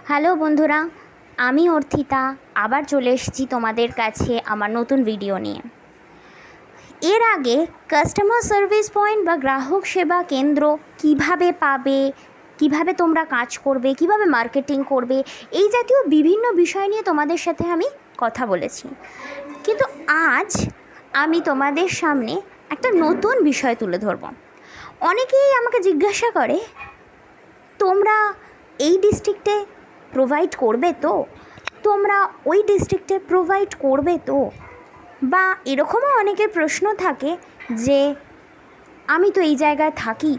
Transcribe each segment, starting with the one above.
Hello বন্ধুরা, আমি অর্থিতা আবার চলে এসেছি তোমাদের কাছে আমার নতুন ভিডিও নিয়ে। এর আগে কাস্টমার সার্ভিস পয়েন্ট বা গ্রাহক সেবা কেন্দ্র কিভাবে পাবে, কিভাবে তোমরা কাজ করবে, কিভাবে মার্কেটিং করবে, এই জাতীয় বিভিন্ন বিষয় নিয়ে তোমাদের সাথে আমি কথা বলেছি। কিন্তু আজ আমি তোমাদের সামনে একটা নতুন বিষয় তুলে ধরব। অনেকেই আমাকে জিজ্ঞাসা করে, তোমরা এই ডিস্ট্রিক্টে প্রোভাইড করবে তো, তোমরা ওই ডিস্ট্রিক্টে প্রোভাইড করবে তো, বা এরকমও অনেকের প্রশ্ন থাকে যে আমি তো এই জায়গায় থাকি,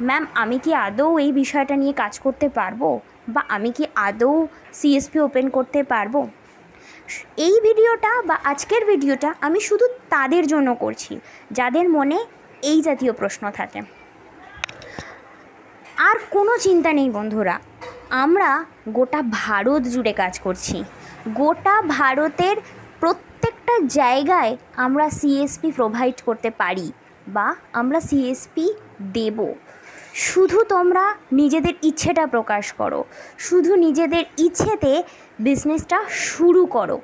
ম্যাম আমি কি আদৌ এই বিষয়টা নিয়ে কাজ করতে পারবো, বা আমি কি আদৌ সিএসপি ওপেন করতে পারবো। এই ভিডিওটা বা আজকের ভিডিওটা আমি শুধু তাদের জন্য করছি যাদের মনে এই জাতীয় প্রশ্ন থাকে। আর কোনো চিন্তা নেই বন্ধুরা, আমরা গোটা ভারত জুড়ে কাজ করছি। গোটা ভারতের প্রত্যেকটা জায়গায় আমরা সিএসপি প্রোভাইড করতে পারি বা আমরা সিএসপি দেব। শুধু তোমরা নিজেদের ইচ্ছেটা প্রকাশ করো, শুধু নিজেদের ইচ্ছেতে বিজনেসটা শুরু করো।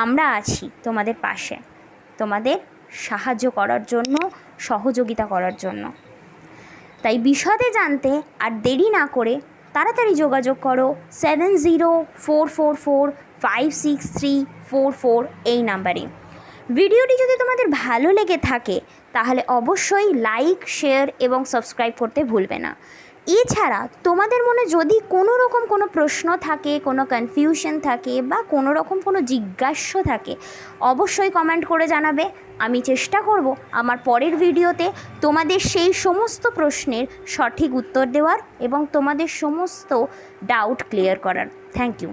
আমরা আছি তোমাদের পাশে, তোমাদের সাহায্য করার জন্য, সহযোগিতা করার জন্য। তাই বিশদে জানতে আর দেরি না করে তাড়াতাড়ি যোগাযোগ করো 7044456344 এই নাম্বারে। ভিডিওটি যদি তোমাদের ভালো লেগে থাকে তাহলে অবশ্যই লাইক, শেয়ার এবং সাবস্ক্রাইব করতে ভুলবে না। এছাড়া তোমাদের মনে যদি কোনো রকম কোনো প্রশ্ন থাকে, কোনো কনফিউশন থাকে বা কোনো রকম কোনো জিজ্ঞাস্য থাকে, অবশ্যই কমেন্ট করে জানাবে। আমি চেষ্টা করব আমার পরের ভিডিওতে তোমাদের সেই সমস্ত প্রশ্নের সঠিক উত্তর দেওয়ার এবং তোমাদের সমস্ত ডাউট ক্লিয়ার করার। Thank you.